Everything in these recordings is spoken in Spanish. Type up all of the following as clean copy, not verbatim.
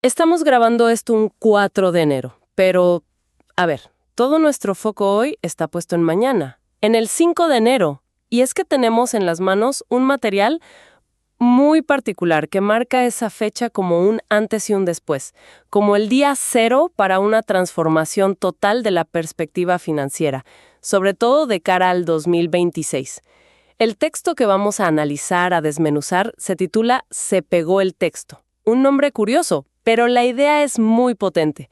Estamos grabando esto un 4 de enero, pero, a ver, todo nuestro foco hoy está puesto en mañana, en el 5 de enero, y es que tenemos en las manos un material muy particular que marca esa fecha como un antes y un después, como el día cero para una transformación total de la perspectiva financiera, sobre todo de cara al 2026. El texto que vamos a analizar, a desmenuzar, se titula Se pegó el texto. Un nombre curioso, pero la idea es muy potente.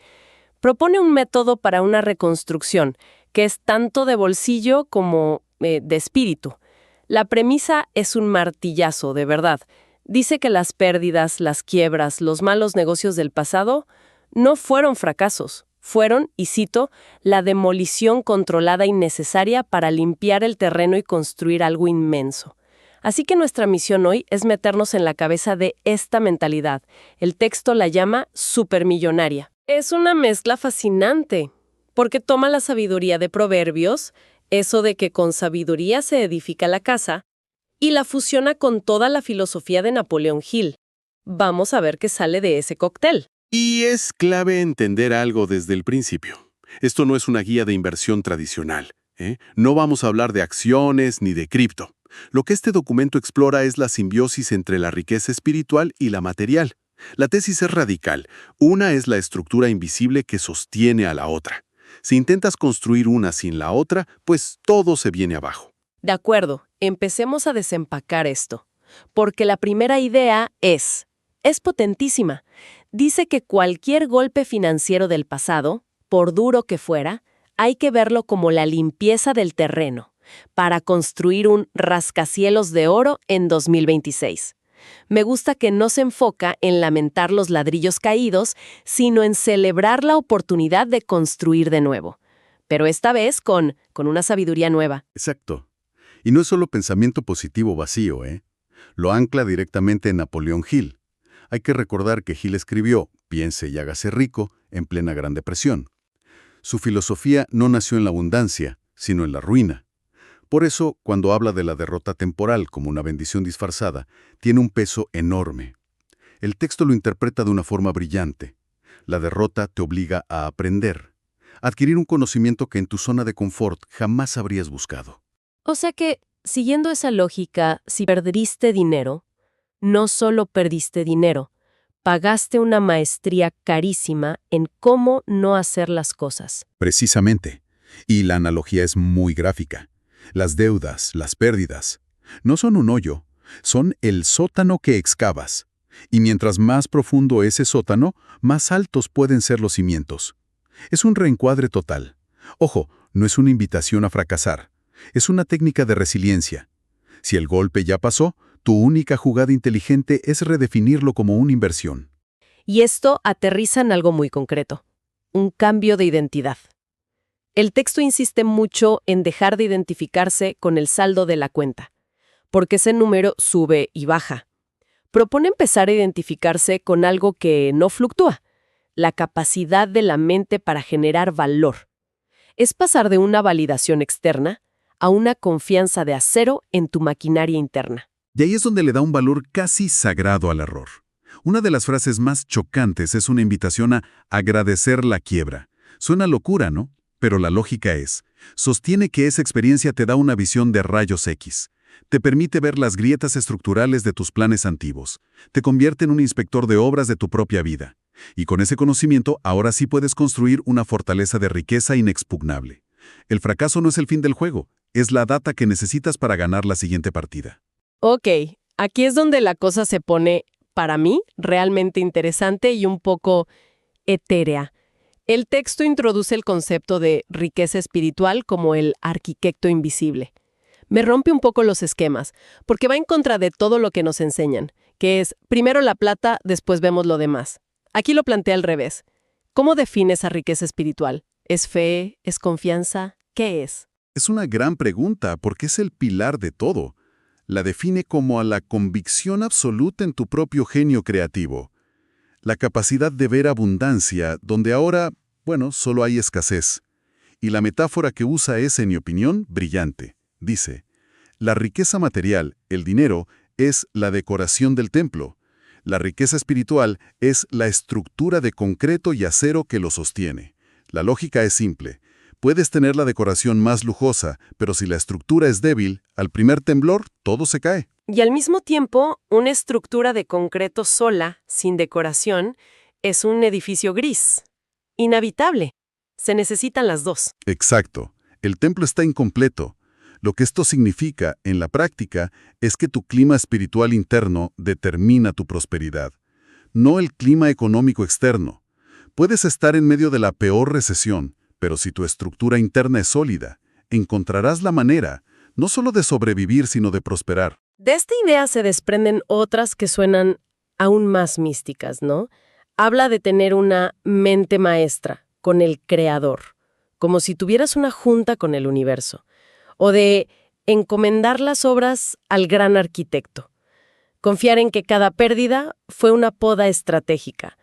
Propone un método para una reconstrucción, que es tanto de bolsillo como de espíritu. La premisa es un martillazo, de verdad. Dice que las pérdidas, las quiebras, los malos negocios del pasado no fueron fracasos. Fueron, y cito, la demolición controlada y necesaria para limpiar el terreno y construir algo inmenso. Así que nuestra misión hoy es meternos en la cabeza de esta mentalidad. El texto la llama supermillonaria. Es una mezcla fascinante, porque toma la sabiduría de Proverbios, eso de que con sabiduría se edifica la casa, y la fusiona con toda la filosofía de Napoleón Hill. Vamos a ver qué sale de ese cóctel. Y es clave entender algo desde el principio. Esto no es una guía de inversión tradicional, ¿eh? No vamos a hablar de acciones ni de cripto. Lo que este documento explora es la simbiosis entre la riqueza espiritual y la material. La tesis es radical. Una es la estructura invisible que sostiene a la otra. Si intentas construir una sin la otra, pues todo se viene abajo. De acuerdo, empecemos a desempacar esto. Porque la primera idea es potentísima. Dice que cualquier golpe financiero del pasado, por duro que fuera, hay que verlo como la limpieza del terreno, para construir un rascacielos de oro en 2026. Me gusta que no se enfoca en lamentar los ladrillos caídos, sino en celebrar la oportunidad de construir de nuevo. Pero esta vez con una sabiduría nueva. Exacto. Y no es solo pensamiento positivo vacío, ¿eh? Lo ancla directamente en Napoleón Hill. Hay que recordar que Hill escribió Piense y hágase rico en plena Gran Depresión. Su filosofía no nació en la abundancia, sino en la ruina. Por eso, cuando habla de la derrota temporal como una bendición disfrazada, tiene un peso enorme. El texto lo interpreta de una forma brillante. La derrota te obliga a aprender, a adquirir un conocimiento que en tu zona de confort jamás habrías buscado. O sea que, siguiendo esa lógica, si perdiste dinero, no solo perdiste dinero, pagaste una maestría carísima en cómo no hacer las cosas. Precisamente. Y la analogía es muy gráfica. Las deudas, las pérdidas, no son un hoyo, son el sótano que excavas. Y mientras más profundo ese sótano, más altos pueden ser los cimientos. Es un reencuadre total. Ojo, no es una invitación a fracasar. Es una técnica de resiliencia. Si el golpe ya pasó, tu única jugada inteligente es redefinirlo como una inversión. Y esto aterriza en algo muy concreto, un cambio de identidad. El texto insiste mucho en dejar de identificarse con el saldo de la cuenta, porque ese número sube y baja. Propone empezar a identificarse con algo que no fluctúa, la capacidad de la mente para generar valor. Es pasar de una validación externa a una confianza de acero en tu maquinaria interna. Y ahí es donde le da un valor casi sagrado al error. Una de las frases más chocantes es una invitación a agradecer la quiebra. Suena locura, ¿no? Pero la lógica es, sostiene que esa experiencia te da una visión de rayos X. Te permite ver las grietas estructurales de tus planes antiguos. Te convierte en un inspector de obras de tu propia vida. Y con ese conocimiento, ahora sí puedes construir una fortaleza de riqueza inexpugnable. El fracaso no es el fin del juego, es la data que necesitas para ganar la siguiente partida. Ok, aquí es donde la cosa se pone, para mí, realmente interesante y un poco etérea. El texto introduce el concepto de riqueza espiritual como el arquitecto invisible. Me rompe un poco los esquemas, porque va en contra de todo lo que nos enseñan, que es primero la plata, después vemos lo demás. Aquí lo plantea al revés. ¿Cómo defines esa riqueza espiritual? ¿Es fe? ¿Es confianza? ¿Qué es? Es una gran pregunta porque es el pilar de todo. La define como a la convicción absoluta en tu propio genio creativo. La capacidad de ver abundancia donde ahora, solo hay escasez. Y la metáfora que usa es, en mi opinión, brillante. Dice, la riqueza material, el dinero, es la decoración del templo. La riqueza espiritual es la estructura de concreto y acero que lo sostiene. La lógica es simple. Puedes tener la decoración más lujosa, pero si la estructura es débil, al primer temblor todo se cae. Y al mismo tiempo, una estructura de concreto sola, sin decoración, es un edificio gris. Inhabitable. Se necesitan las dos. Exacto. El templo está incompleto. Lo que esto significa, en la práctica, es que tu clima espiritual interno determina tu prosperidad, no el clima económico externo. Puedes estar en medio de la peor recesión, pero si tu estructura interna es sólida, encontrarás la manera, no solo de sobrevivir, sino de prosperar. De esta idea se desprenden otras que suenan aún más místicas, ¿no? Habla de tener una mente maestra con el Creador, como si tuvieras una junta con el universo, o de encomendar las obras al gran arquitecto, confiar en que cada pérdida fue una poda estratégica.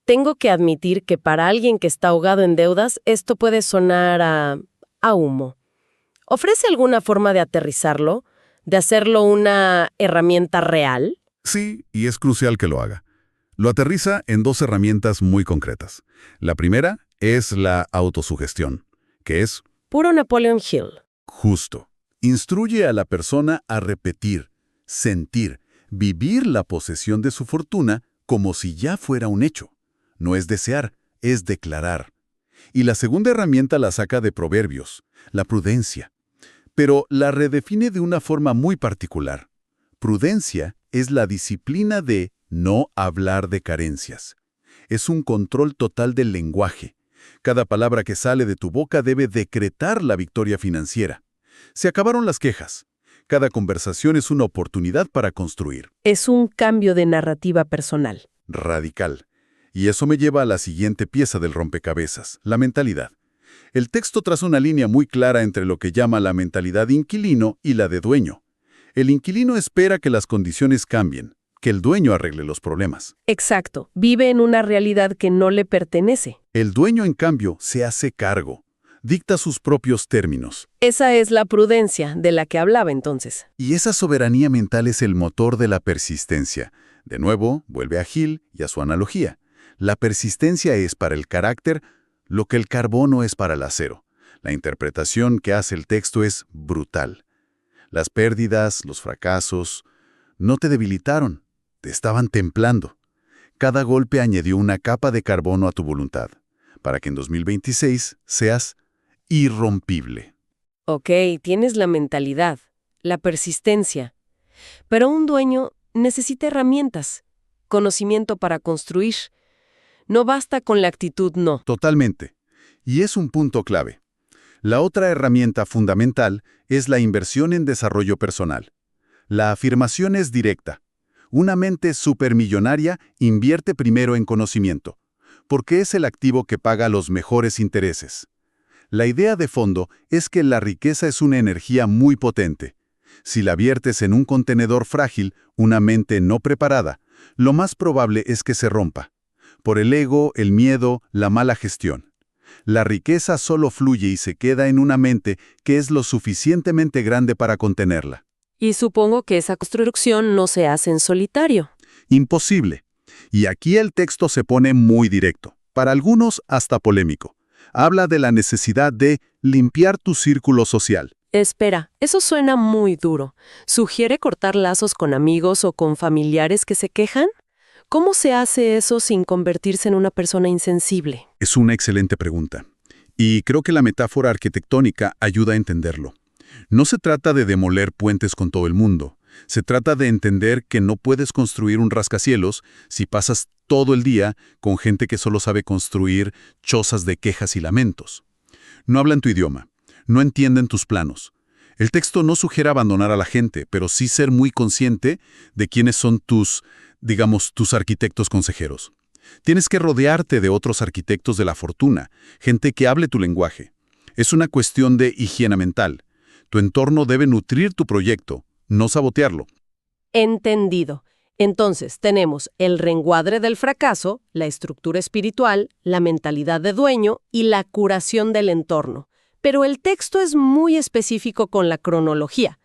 Tengo que admitir que para alguien que está ahogado en deudas, esto puede sonar a humo. ¿Ofrece alguna forma de aterrizarlo, de hacerlo una herramienta real? Sí, y es crucial que lo haga. Lo aterriza en 2 herramientas muy concretas. La primera es la autosugestión, que es Puro Napoleon Hill. justo. Instruye a la persona a repetir, sentir, vivir la posesión de su fortuna como si ya fuera un hecho. No es desear, es declarar. Y la segunda herramienta la saca de Proverbios, la prudencia. Pero la redefine de una forma muy particular. Prudencia es la disciplina de no hablar de carencias. Es un control total del lenguaje. Cada palabra que sale de tu boca debe decretar la victoria financiera. Se acabaron las quejas. Cada conversación es una oportunidad para construir. Es un cambio de narrativa personal. Radical. Y eso me lleva a la siguiente pieza del rompecabezas, la mentalidad. El texto traza una línea muy clara entre lo que llama la mentalidad de inquilino y la de dueño. El inquilino espera que las condiciones cambien, que el dueño arregle los problemas. Exacto. Vive en una realidad que no le pertenece. El dueño, en cambio, se hace cargo. Dicta sus propios términos. Esa es la prudencia de la que hablaba entonces. Y esa soberanía mental es el motor de la persistencia. De nuevo, vuelve a Hill y a su analogía. La persistencia es para el carácter lo que el carbono es para el acero. La interpretación que hace el texto es brutal. Las pérdidas, los fracasos, no te debilitaron, te estaban templando. Cada golpe añadió una capa de carbono a tu voluntad, para que en 2026 seas irrompible. Ok, tienes la mentalidad, la persistencia. Pero un dueño necesita herramientas, conocimiento para construir. No basta con la actitud no. Totalmente. Y es un punto clave. La otra herramienta fundamental es la inversión en desarrollo personal. La afirmación es directa. Una mente supermillonaria invierte primero en conocimiento, porque es el activo que paga los mejores intereses. La idea de fondo es que la riqueza es una energía muy potente. Si la viertes en un contenedor frágil, una mente no preparada, lo más probable es que se rompa. Por el ego, el miedo, la mala gestión. La riqueza solo fluye y se queda en una mente que es lo suficientemente grande para contenerla. Y supongo que esa construcción no se hace en solitario. Imposible. Y aquí el texto se pone muy directo, para algunos hasta polémico. Habla de la necesidad de limpiar tu círculo social. Espera, eso suena muy duro. ¿Sugiere cortar lazos con amigos o con familiares que se quejan? ¿Cómo se hace eso sin convertirse en una persona insensible? Es una excelente pregunta. Y creo que la metáfora arquitectónica ayuda a entenderlo. No se trata de demoler puentes con todo el mundo. Se trata de entender que no puedes construir un rascacielos si pasas todo el día con gente que solo sabe construir chozas de quejas y lamentos. No hablan tu idioma, no entienden tus planos. El texto no sugiere abandonar a la gente, pero sí ser muy consciente de quiénes son tus arquitectos consejeros. Tienes que rodearte de otros arquitectos de la fortuna, gente que hable tu lenguaje. Es una cuestión de higiene mental. Tu entorno debe nutrir tu proyecto, no sabotearlo. Entendido. Entonces, tenemos el reencuadre del fracaso, la estructura espiritual, la mentalidad de dueño y la curación del entorno. Pero el texto es muy específico con la cronología.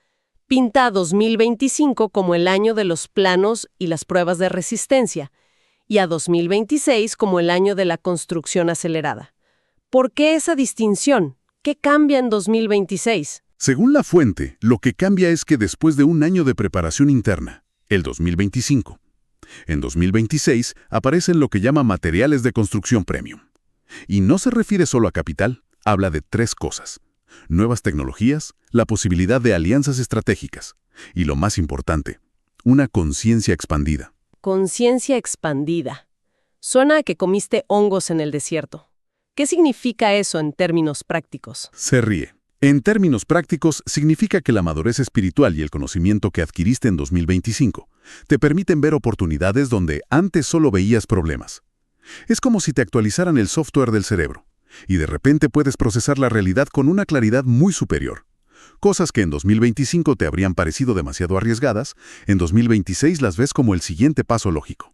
pinta a 2025 como el año de los planos y las pruebas de resistencia, y a 2026 como el año de la construcción acelerada. ¿Por qué esa distinción? ¿Qué cambia en 2026? Según la fuente, lo que cambia es que después de un año de preparación interna, el 2025, en 2026 aparecen lo que llama materiales de construcción premium. Y no se refiere solo a capital, habla de 3 cosas: nuevas tecnologías, la posibilidad de alianzas estratégicas y, lo más importante, una conciencia expandida. Conciencia expandida. Suena a que comiste hongos en el desierto. ¿Qué significa eso en términos prácticos? Se ríe. En términos prácticos, significa que la madurez espiritual y el conocimiento que adquiriste en 2025 te permiten ver oportunidades donde antes solo veías problemas. Es como si te actualizaran el software del cerebro, y de repente puedes procesar la realidad con una claridad muy superior. Cosas que en 2025 te habrían parecido demasiado arriesgadas, en 2026 las ves como el siguiente paso lógico.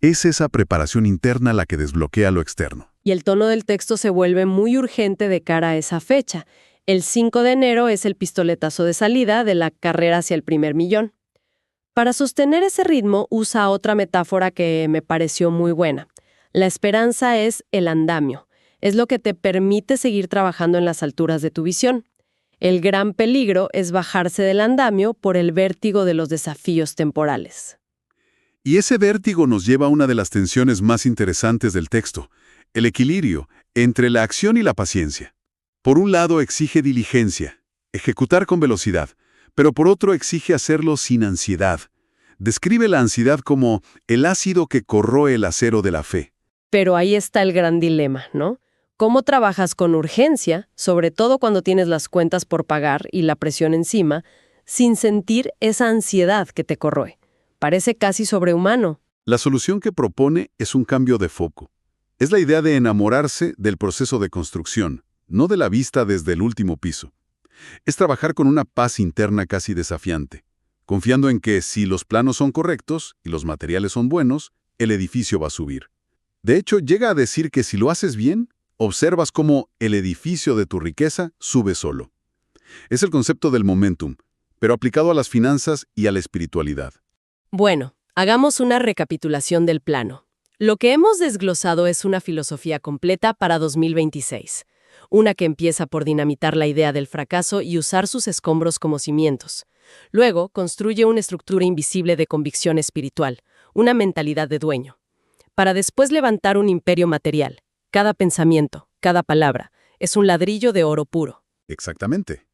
Es esa preparación interna la que desbloquea lo externo. Y el tono del texto se vuelve muy urgente de cara a esa fecha. El 5 de enero es el pistoletazo de salida de la carrera hacia el primer millón. Para sostener ese ritmo usa otra metáfora que me pareció muy buena. La esperanza es el andamio. Es lo que te permite seguir trabajando en las alturas de tu visión. El gran peligro es bajarse del andamio por el vértigo de los desafíos temporales. Y ese vértigo nos lleva a una de las tensiones más interesantes del texto, el equilibrio entre la acción y la paciencia. Por un lado exige diligencia, ejecutar con velocidad, pero por otro exige hacerlo sin ansiedad. Describe la ansiedad como el ácido que corroe el acero de la fe. Pero ahí está el gran dilema, ¿no? ¿Cómo trabajas con urgencia, sobre todo cuando tienes las cuentas por pagar y la presión encima, sin sentir esa ansiedad que te corroe? Parece casi sobrehumano. La solución que propone es un cambio de foco. Es la idea de enamorarse del proceso de construcción, no de la vista desde el último piso. Es trabajar con una paz interna casi desafiante, confiando en que si los planos son correctos y los materiales son buenos, el edificio va a subir. De hecho, llega a decir que si lo haces bien, observas cómo el edificio de tu riqueza sube solo. Es el concepto del momentum, pero aplicado a las finanzas y a la espiritualidad. Bueno, hagamos una recapitulación del plano. Lo que hemos desglosado es una filosofía completa para 2026. Una que empieza por dinamitar la idea del fracaso y usar sus escombros como cimientos. Luego, construye una estructura invisible de convicción espiritual, una mentalidad de dueño. Para después levantar un imperio material. Cada pensamiento, cada palabra, es un ladrillo de oro puro. Exactamente.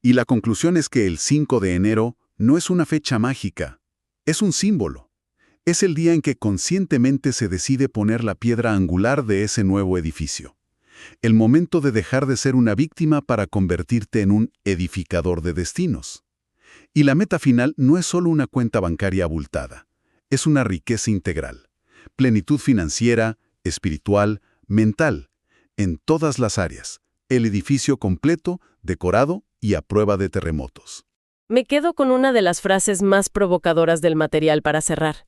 Y la conclusión es que el 5 de enero no es una fecha mágica, es un símbolo. Es el día en que conscientemente se decide poner la piedra angular de ese nuevo edificio. El momento de dejar de ser una víctima para convertirte en un edificador de destinos. Y la meta final no es solo una cuenta bancaria abultada, es una riqueza integral. Plenitud financiera, espiritual, mental, en todas las áreas. El edificio completo, decorado y a prueba de terremotos. Me quedo con una de las frases más provocadoras del material para cerrar.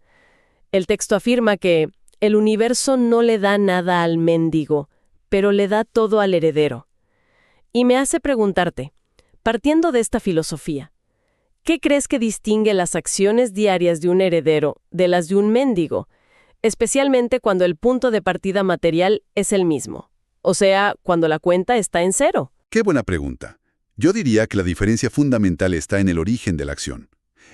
El texto afirma que el universo no le da nada al mendigo, pero le da todo al heredero. Y me hace preguntarte, partiendo de esta filosofía, ¿qué crees que distingue las acciones diarias de un heredero de las de un mendigo? Especialmente cuando el punto de partida material es el mismo. O sea, cuando la cuenta está en cero. ¡Qué buena pregunta! Yo diría que la diferencia fundamental está en el origen de la acción.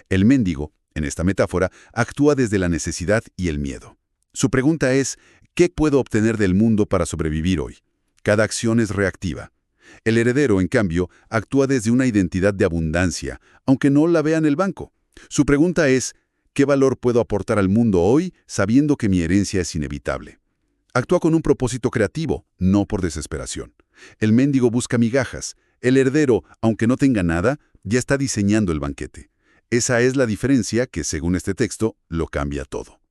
El mendigo, en esta metáfora, actúa desde la necesidad y el miedo. Su pregunta es, ¿qué puedo obtener del mundo para sobrevivir hoy? Cada acción es reactiva. El heredero, en cambio, actúa desde una identidad de abundancia, aunque no la vea en el banco. Su pregunta es, ¿qué valor puedo aportar al mundo hoy sabiendo que mi herencia es inevitable? Actúa con un propósito creativo, no por desesperación. El mendigo busca migajas. El heredero, aunque no tenga nada, ya está diseñando el banquete. Esa es la diferencia que, según este texto, lo cambia todo.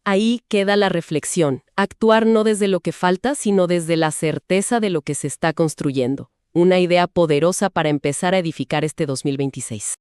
Ahí queda la reflexión. Actuar no desde lo que falta, sino desde la certeza de lo que se está construyendo. Una idea poderosa para empezar a edificar este 2026.